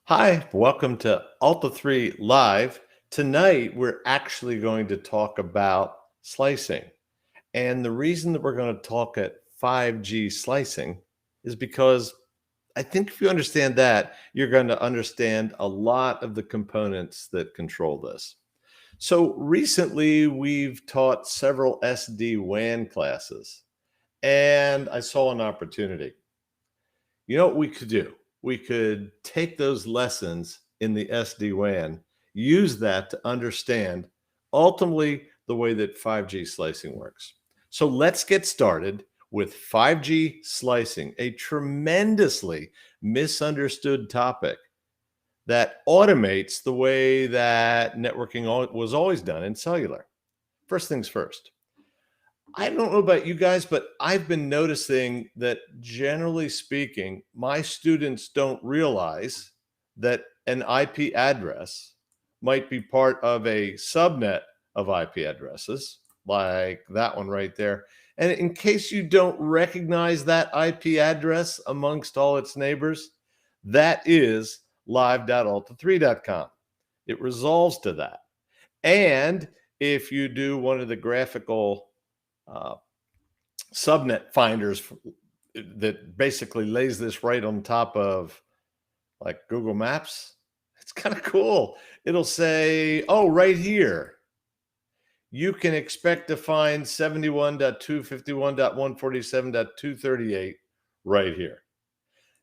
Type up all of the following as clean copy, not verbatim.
Hi, welcome to Alta3 Live. Tonight, we're actually going to talk about slicing. And the reason that we're going to talk at 5G slicing is because I think if you understand that, you're going to understand a lot of the components that control this. So recently, we've taught several SD-WAN classes, and I saw an opportunity. You know what we could do? We could take those lessons in the SD-WAN, use that to understand ultimately the way that 5G slicing works. So let's get started with 5G slicing, a tremendously misunderstood topic that automates the way that networking was always done in cellular. First things first. I don't know about you guys, but I've been noticing that generally speaking, my students don't realize that an IP address might be part of a subnet of IP addresses, like that one right there. And in case you don't recognize that IP address amongst all its neighbors, that is live.alta3.com. It resolves to that. And if you do one of the graphical uh, subnet finders that basically lays this right on top of like Google Maps. It's kind of cool. It'll say, oh, right here, you can expect to find 71.251.147.238 right here.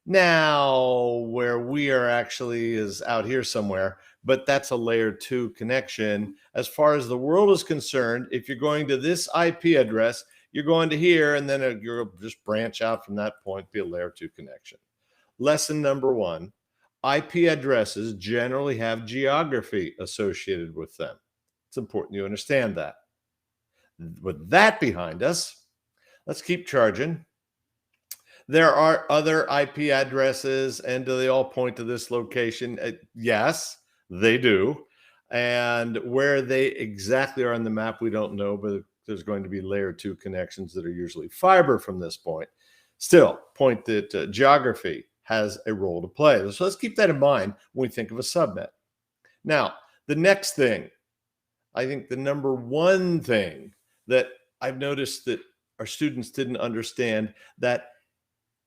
Now, where we are actually is out here somewhere, but that's a layer 2 connection. As far as the world is concerned, if you're going to this IP address, you're going to here, and then you'll just branch out from that point, be a layer 2 connection. Lesson number 1, IP addresses generally have geography associated with them. It's important you understand that. With that behind us, let's keep charging. There are other IP addresses, and do they all point to this location? Yes, they do. And where they exactly are on the map, we don't know, but there's going to be layer 2 connections that are usually fiber from this point. Still, point that geography has a role to play. So let's keep that in mind when we think of a subnet. Now, the next thing, I think the number one thing that I've noticed that our students didn't understand, that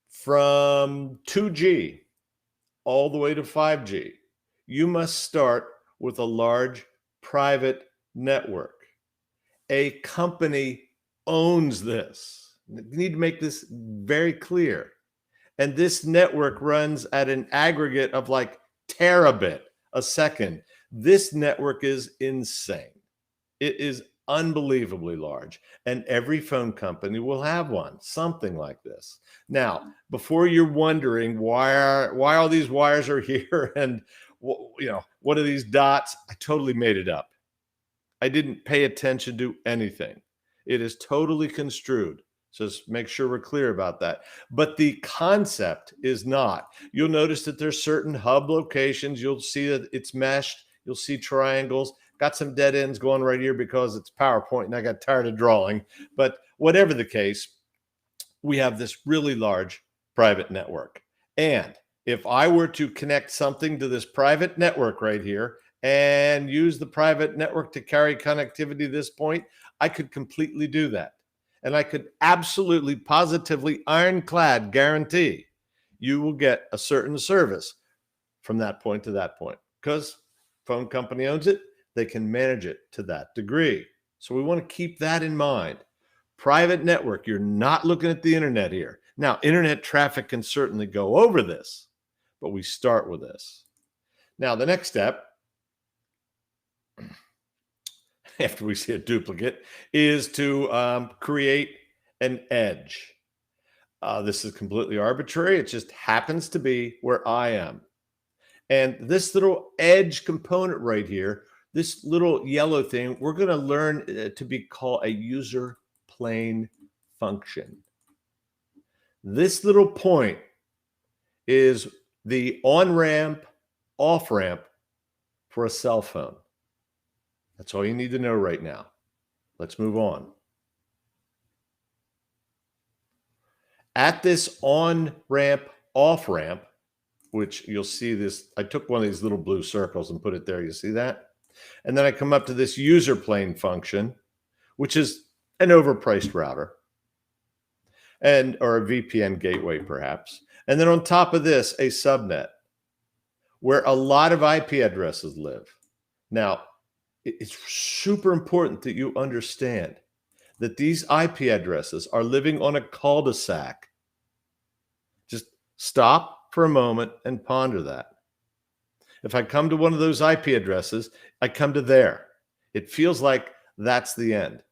from 2G all the way to 5G, you must start with a large private network. A company owns this. You need to make this very clear. And this network runs at an aggregate of like terabit a second. This network is insane. It is unbelievably large, and every phone company will have one, something like this. Now, before you're wondering why all these wires are here and what are these dots, I totally made it up. I didn't pay attention to anything. It is totally construed. So just make sure we're clear about that. But the concept is not. You'll notice that there's certain hub locations. You'll see that it's meshed. You'll see triangles. Got some dead ends going right here because it's PowerPoint and I got tired of drawing. But whatever the case, we have this really large private network. And if I were to connect something to this private network right here and use the private network to carry connectivity to this point, I could completely do that. And I could absolutely, positively, ironclad guarantee you will get a certain service from that point to that point because phone company owns it. They can manage it to that degree. So we want to keep that in mind. Private network, you're not looking at the internet here. Now, internet traffic can certainly go over this, but we start with this. Now, the next step, after we see a duplicate, is to create an edge. This is completely arbitrary. It just happens to be where I am. And this little edge component right here, this little yellow thing, we're going to learn to be called a user plane function. This little point is the on-ramp, off-ramp for a cell phone. That's all you need to know right now. Let's move on. At this on-ramp, off-ramp, which you'll see this. I took one of these little blue circles and put it there. You see that? And then I come up to this user plane function, which is an overpriced router or a VPN gateway, perhaps. And then on top of this, a subnet where a lot of IP addresses live. Now, it's super important that you understand that these IP addresses are living on a cul-de-sac. Just stop for a moment and ponder that. If I come to one of those IP addresses, I come to there. It feels like that's the end.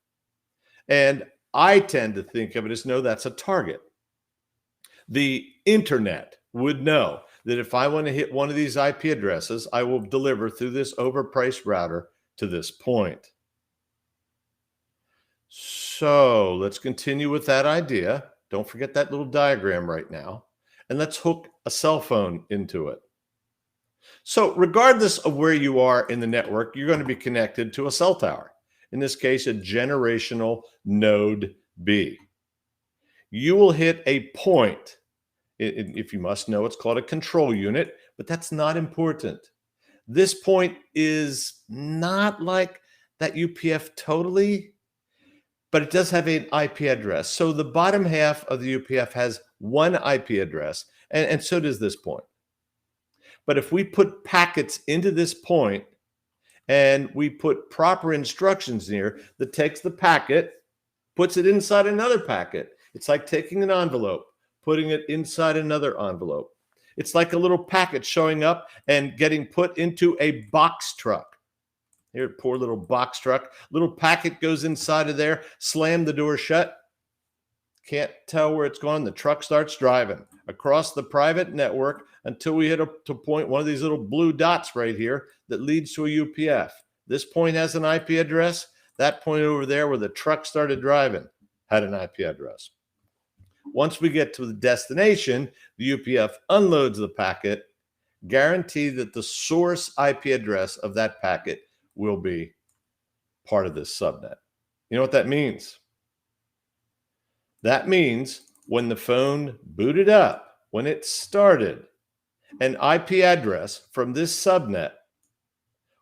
And I tend to think of it as, no, that's a target. The internet would know that if I want to hit one of these IP addresses, I will deliver through this overpriced router to this point. So let's continue with that idea. Don't forget that little diagram right now. And let's hook a cell phone into it. So regardless of where you are in the network, you're going to be connected to a cell tower. In this case, a generational node B. You will hit a point. If you must know, it's called a control unit, but that's not important. This point is not like that UPF totally, but it does have an IP address. So the bottom half of the UPF has one IP address, and so does this point. But if we put packets into this point and we put proper instructions here that takes the packet, puts it inside another packet, it's like taking an envelope, putting it inside another envelope. It's like a little packet showing up and getting put into a box truck. Here, poor little box truck. Little packet goes inside of there, slam the door shut. Can't tell where it's going. The truck starts driving across the private network until we hit a point, one of these little blue dots right here that leads to a UPF. This point has an IP address. That point over there where the truck started driving had an IP address. Once we get to the destination, the UPF unloads the packet, guarantee that the source IP address of that packet will be part of this subnet. You know what that means? That means when the phone booted up, when it started, an IP address from this subnet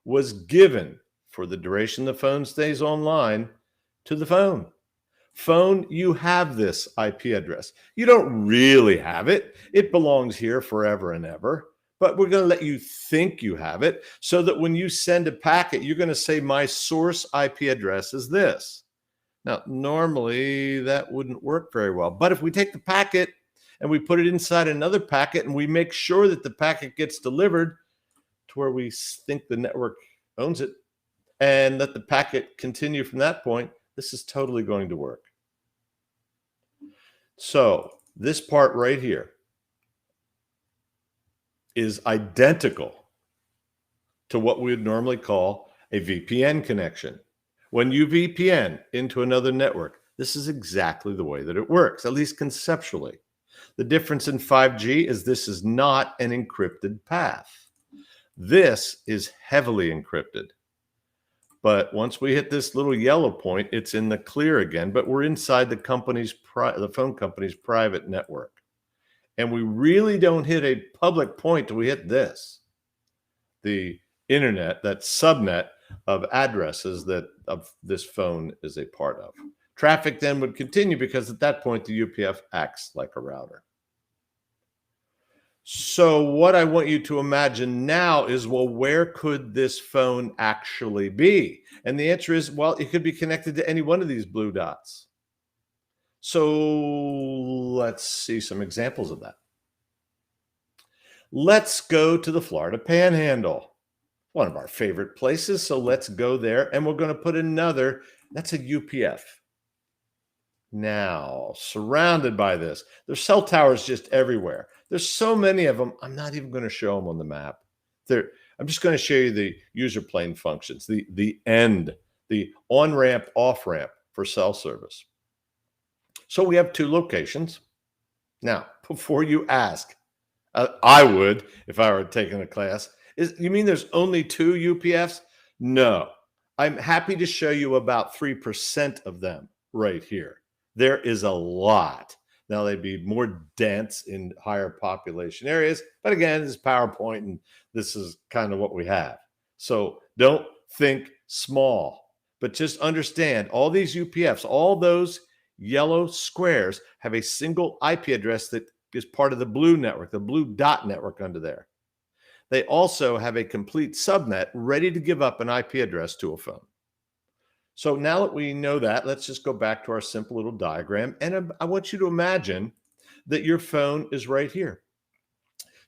was given for the duration the phone stays online to the phone. Phone, you have this IP address. You don't really have it. It belongs here forever and ever, but we're going to let you think you have it so that when you send a packet, you're going to say my source IP address is this. Now, normally that wouldn't work very well, but if we take the packet and we put it inside another packet and we make sure that the packet gets delivered to where we think the network owns it and let the packet continue from that point, this is totally going to work. So this part right here is identical to what we would normally call a VPN connection. When you VPN into another network, this is exactly the way that it works, at least conceptually. The difference in 5G is this is not an encrypted path. This is heavily encrypted. But once we hit this little yellow point, it's in the clear again, but we're inside the phone company's private network. And we really don't hit a public point till we hit this. The internet, that subnet of addresses that this phone is a part of. Traffic then would continue because at that point, the UPF acts like a router. So what I want you to imagine now is, well, where could this phone actually be? And the answer is, well, it could be connected to any one of these blue dots. So let's see some examples of that. Let's go to the Florida Panhandle, one of our favorite places. So let's go there and we're going to put another, that's a UPF. Now, surrounded by this, there's cell towers just everywhere. There's so many of them, I'm not even going to show them on the map. I'm just going to show you the user plane functions, the end, the on-ramp, off-ramp for cell service. So we have two locations. Now, before you ask, I would, if I were taking a class, you mean there's only two UPFs? No, I'm happy to show you about 3% of them right here. There is a lot. Now they'd be more dense in higher population areas, but again, this is PowerPoint and this is kind of what we have. So don't think small, but just understand all these UPFs, all those yellow squares have a single IP address that is part of the blue network, the blue dot network under there. They also have a complete subnet ready to give up an IP address to a phone. So now that we know that, let's just go back to our simple little diagram. And I want you to imagine that your phone is right here.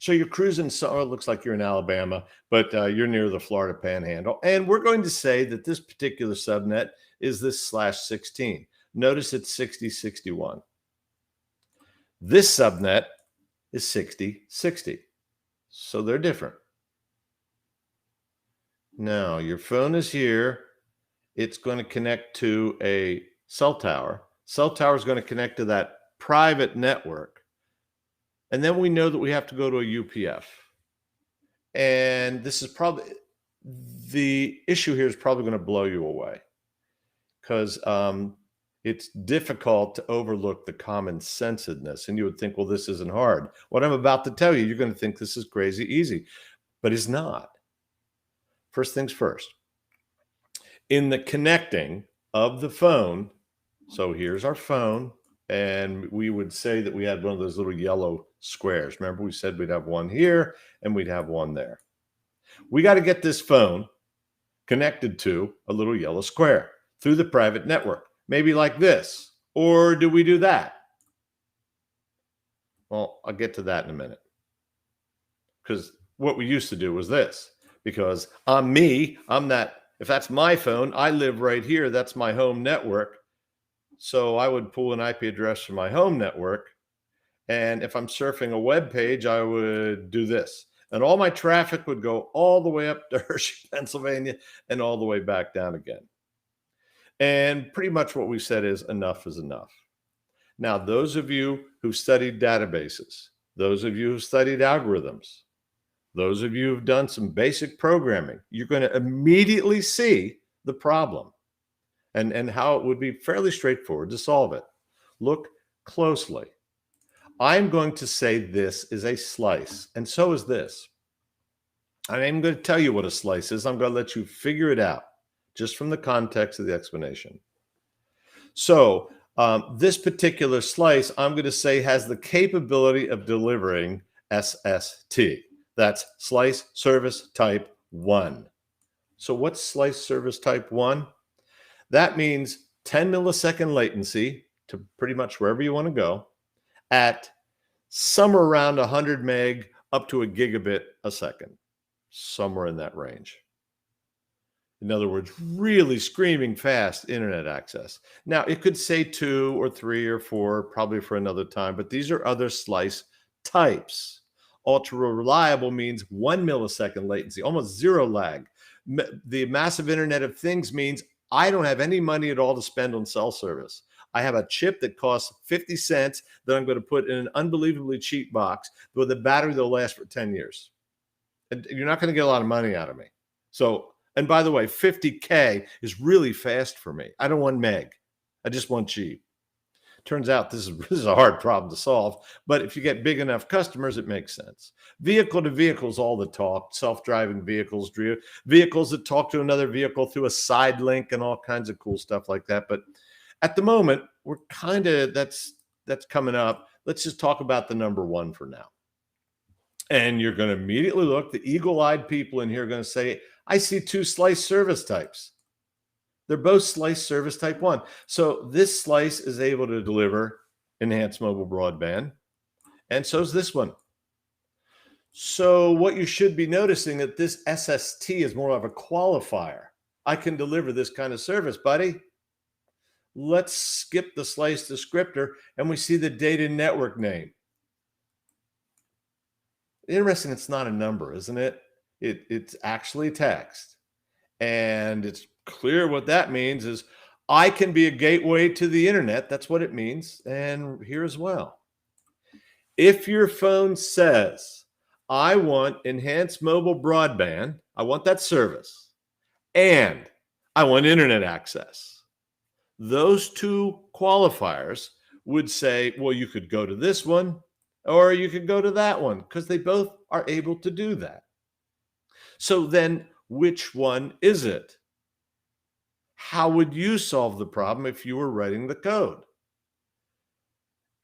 So you're cruising, so it looks like you're in Alabama, but you're near the Florida Panhandle. And we're going to say that this particular subnet is this /16. Notice it's 6061. This subnet is 6060. So they're different. Now your phone is here. It's going to connect to a cell tower. Cell tower is going to connect to that private network. And then we know that we have to go to a UPF. And this is probably, the issue here is probably going to blow you away because it's difficult to overlook the common sensedness. And you would think, well, this isn't hard. What I'm about to tell you, you're going to think this is crazy easy, but it's not. First things first. In the connecting of the phone, so here's our phone, and we would say that we had one of those little yellow squares. Remember, we said we'd have one here and we'd have one there. We got to get this phone connected to a little yellow square through the private network, maybe like this. Or do we do that? Well, I'll get to that in a minute. Because what we used to do was this. Because I'm me, I'm that. If that's my phone, I live right here. That's my home network. So I would pull an IP address from my home network. And if I'm surfing a web page, I would do this. And all my traffic would go all the way up to Hershey, Pennsylvania, and all the way back down again. And pretty much what we said is enough is enough. Now, those of you who studied databases, those of you who studied algorithms, those of you who've done some basic programming, you're going to immediately see the problem and how it would be fairly straightforward to solve it. Look closely. I'm going to say this is a slice, and so is this. I'm going to tell you what a slice is. I'm going to let you figure it out just from the context of the explanation. So this particular slice, I'm going to say, has the capability of delivering SST. That's slice service type 1. So what's slice service type 1? That means 10 millisecond latency to pretty much wherever you want to go at somewhere around 100 meg up to a gigabit a second, somewhere in that range. In other words, really screaming fast internet access. Now, it could say 2 or 3 or 4, probably for another time, but these are other slice types. Ultra reliable means 1 millisecond latency, almost zero lag. The massive Internet of Things means I don't have any money at all to spend on cell service. I have a chip that costs 50 cents that I'm going to put in an unbelievably cheap box with a battery that'll last for 10 years. And you're not going to get a lot of money out of me. So, and by the way, 50K is really fast for me. I don't want meg. I just want cheap. Turns out this is a hard problem to solve, but if you get big enough customers, it makes sense. Vehicle to vehicles, all the talk, self-driving vehicles, vehicles that talk to another vehicle through a side link and all kinds of cool stuff like that. But at the moment, we're kind of, that's coming up. Let's just talk about the number 1 for now. And you're going to immediately look, the eagle-eyed people in here are going to say, I see 2 slice service types. They're both slice service type 1. So this slice is able to deliver enhanced mobile broadband, and so is this one. So what you should be noticing that this SST is more of a qualifier. I can deliver this kind of service, buddy. Let's skip the slice descriptor, and we see the data network name. Interesting, it's not a number, isn't it? It's actually text. And it's clear what that means is I can be a gateway to the internet. That's what it means. And here as well. If your phone says, I want enhanced mobile broadband, I want that service, and I want internet access, those 2 qualifiers would say, well, you could go to this one or you could go to that one because they both are able to do that. So then which one is it? How would you solve the problem if you were writing the code?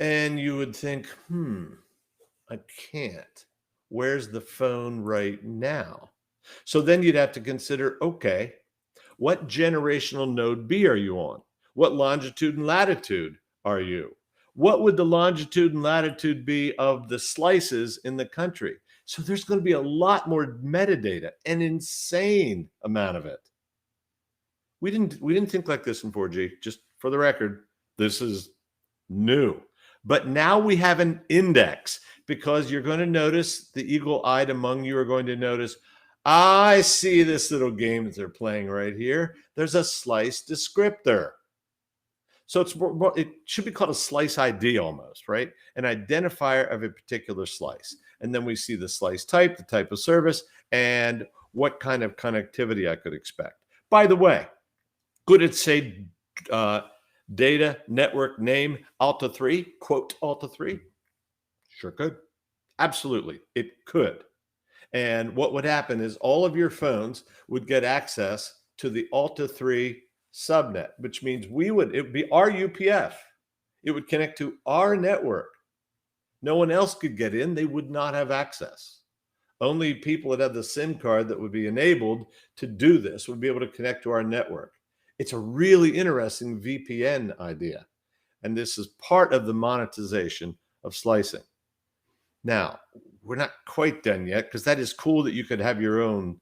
And you would think, I can't. Where's the phone right now? So then you'd have to consider, okay, what generational node B are you on? What longitude and latitude are you? What would the longitude and latitude be of the slices in the country? So there's going to be a lot more metadata, an insane amount of it. We didn't think like this in 4G. Just for the record, this is new. But now we have an index, because you're going to notice, the eagle-eyed among you are going to notice, I see this little game that they're playing right here. There's a slice descriptor. So it should be called a slice ID almost, right? An identifier of a particular slice. And then we see the slice type, the type of service, and what kind of connectivity I could expect. By the way, could it say data network name Alta3, quote Alta3? Sure could. Absolutely, it could. And what would happen is all of your phones would get access to the Alta3 subnet, which means it would be our UPF. It would connect to our network. No one else could get in. They would not have access. Only people that have the SIM card that would be enabled to do this would be able to connect to our network. It's a really interesting VPN idea. And this is part of the monetization of slicing. Now, we're not quite done yet, because that is cool that you could have your own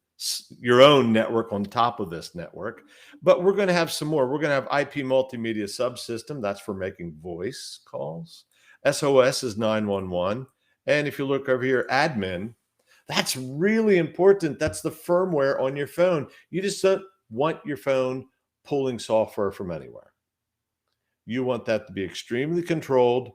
network on top of this network. But we're going to have some more. We're going to have IP multimedia subsystem. That's for making voice calls. SOS is 911. And if you look over here, admin, that's really important. That's the firmware on your phone. You just don't want your phone pulling software from anywhere. You want that to be extremely controlled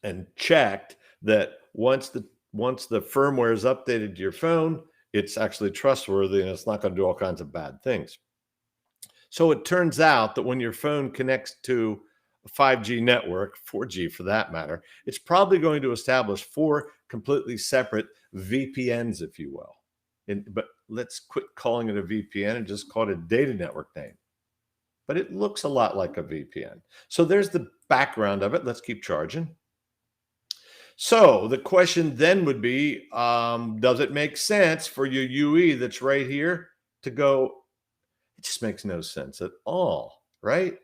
and checked, that once the firmware is updated to your phone, it's actually trustworthy and it's not going to do all kinds of bad things. So it turns out that when your phone connects to a 5G network, 4G for that matter, it's probably going to establish 4 completely separate VPNs, if you will. But let's quit calling it a VPN and just call it a data network name. But it looks a lot like a VPN. So there's the background of it. Let's keep charging. So the question then would be, does it make sense for your UE that's right here to go? It just makes no sense at all, right?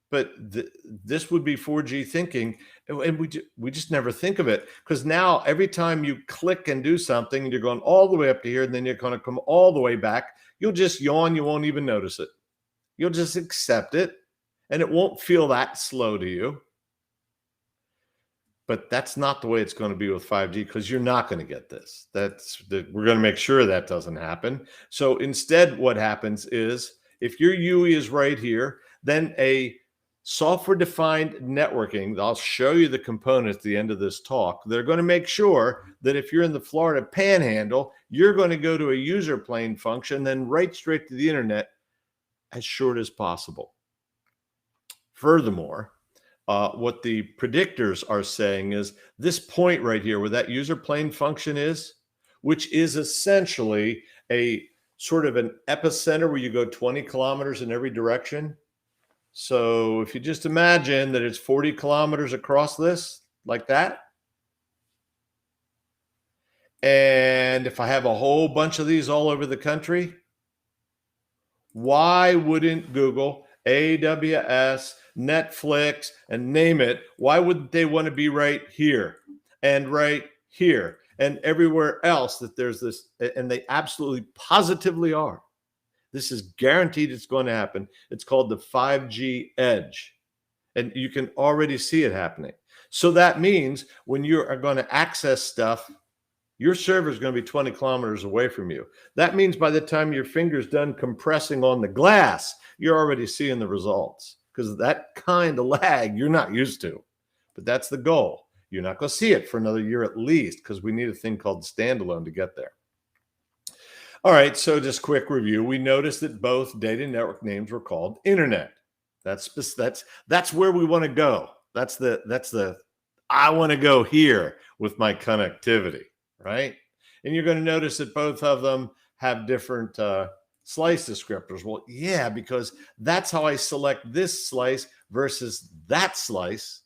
But this would be 4G thinking, and we just never think of it, because now every time you click and do something, you're going all the way up to here, and then you're going to come all the way back. You'll just yawn. You won't even notice it. You'll just accept it, and it won't feel that slow to you. But that's not the way it's going to be with 5G, because you're not going to get this. We're going to make sure that doesn't happen. So instead, what happens is, if your UE is right here, then a software-defined networking, I'll show you the components at the end of this talk. They're going to make sure that if you're in the Florida Panhandle, you're going to go to a user plane function, then right straight to the internet as short as possible. Furthermore, what the predictors are saying is this point right here where that user plane function is, which is essentially a sort of an epicenter where you go 20 kilometers in every direction. So if you just imagine that it's 40 kilometers across this, like that. And if I have a whole bunch of these all over the country, why wouldn't Google, AWS, Netflix, and name it, why wouldn't they want to be right here and right here and everywhere else that there's this? And they absolutely positively are. This is guaranteed it's going to happen. It's called the 5G edge. And you can already see it happening. So that means when you are going to access stuff, your server is going to be 20 kilometers away from you. That means by the time your finger's done compressing on the glass, you're already seeing the results, because that kind of lag you're not used to. But that's the goal. You're not going to see it for another year at least, because we need a thing called standalone to get there. All right, so just quick review. We noticed that both data network names were called internet. That's where we want to go. That's the I want to go here with my connectivity, right? And you're going to notice that both of them have different slice descriptors. Well, yeah, because that's how I select this slice versus that slice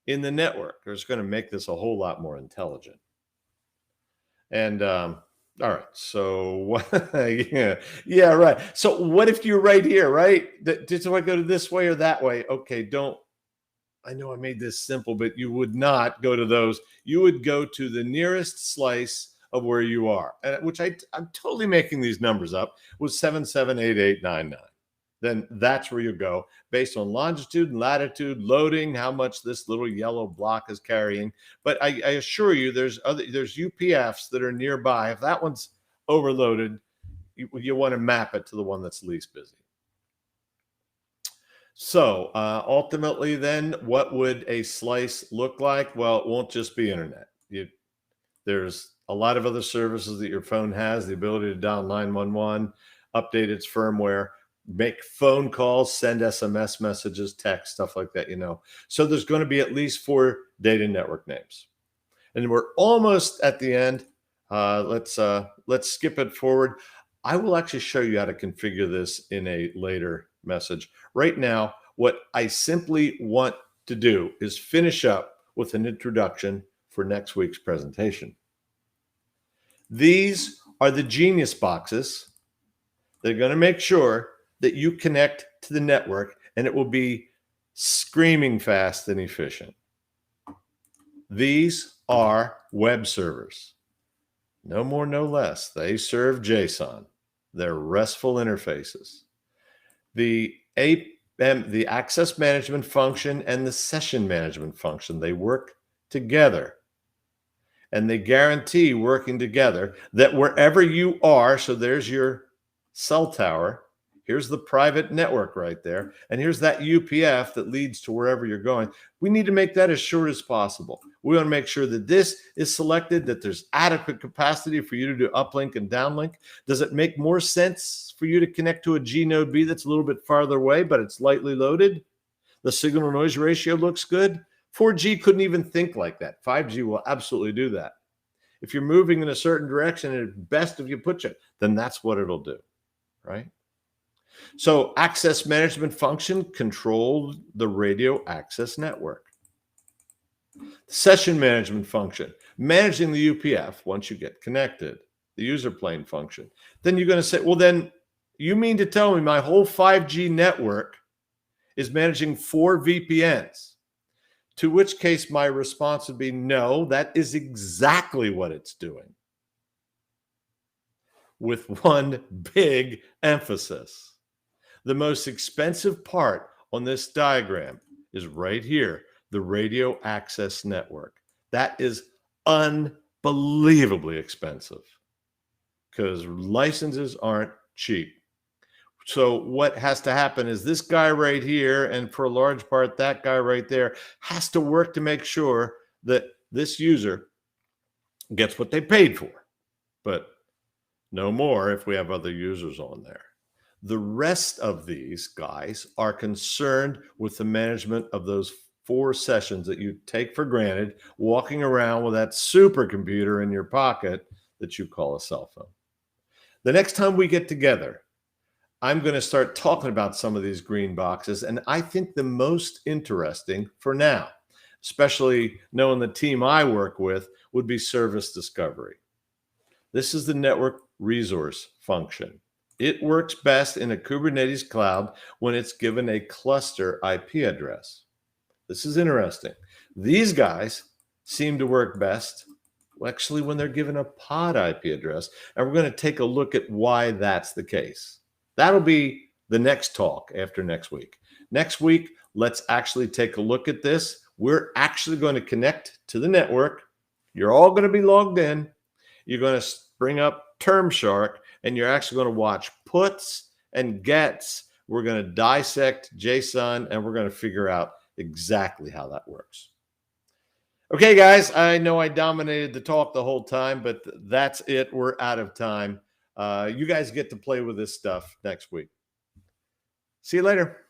in the network. It's going to make this a whole lot more intelligent. And all right, so what? Yeah, right. So what if you're right here, right? Do I go to this way or that way? Okay, don't. I know I made this simple, but you would not go to those. You would go to the nearest slice of where you are, which I'm totally making these numbers up, was 778899. Then that's where you go based on longitude and latitude, loading, how much this little yellow block is carrying. But I assure you, there's UPFs that are nearby. If that one's overloaded, you want to map it to the one that's least busy. So ultimately, then, what would a slice look like? Well, it won't just be internet. There's a lot of other services that your phone has, the ability to dial 911, update its firmware, make phone calls, send SMS messages, text, stuff like that, So there's going to be at least 4 data network names. And we're almost at the end. Let's skip it forward. I will actually show you how to configure this in a later message. Right now, what I simply want to do is finish up with an introduction for next week's presentation. These are the Genius boxes. They're going to make sure that you connect to the network, and it will be screaming fast and efficient. These are web servers. No more, no less. They serve JSON. They're RESTful interfaces. The access management function and the session management function, they work together. And they guarantee working together that wherever you are, so there's your cell tower, here's the private network right there, and here's that UPF that leads to wherever you're going. We need to make that as short as possible. We want to make sure that this is selected, that there's adequate capacity for you to do uplink and downlink. Does it make more sense for you to connect to a G node B that's a little bit farther away, but it's lightly loaded? The signal noise ratio looks good. 4G couldn't even think like that. 5G will absolutely do that. If you're moving in a certain direction, and it's best if you put you, then that's what it'll do, right? So access management function controlled the radio access network. Session management function, managing the UPF once you get connected, the user plane function. Then you're going to say, well, then you mean to tell me my whole 5G network is managing 4 VPNs? To which case my response would be, no, that is exactly what it's doing. With one big emphasis. The most expensive part on this diagram is right here, the radio access network. That is unbelievably expensive because licenses aren't cheap. So what has to happen is this guy right here, and for a large part, that guy right there, has to work to make sure that this user gets what they paid for, but no more if we have other users on there. The rest of these guys are concerned with the management of those 4 sessions that you take for granted, walking around with that supercomputer in your pocket that you call a cell phone. The next time we get together, I'm going to start talking about some of these green boxes, and I think the most interesting for now, especially knowing the team I work with, would be service discovery. This is the network resource function. It works best in a Kubernetes cloud when it's given a cluster IP address. This is interesting. These guys seem to work best actually when they're given a pod IP address, and we're going to take a look at why that's the case. That'll be the next talk after next week. Next week, let's actually take a look at this. We're actually going to connect to the network. You're all going to be logged in. You're going to bring up TermShark, and you're actually going to watch puts and gets. We're going to dissect JSON, and we're going to figure out exactly how that works. Okay, guys, I know I dominated the talk the whole time, but that's it. We're out of time. You guys get to play with this stuff next week. See you later.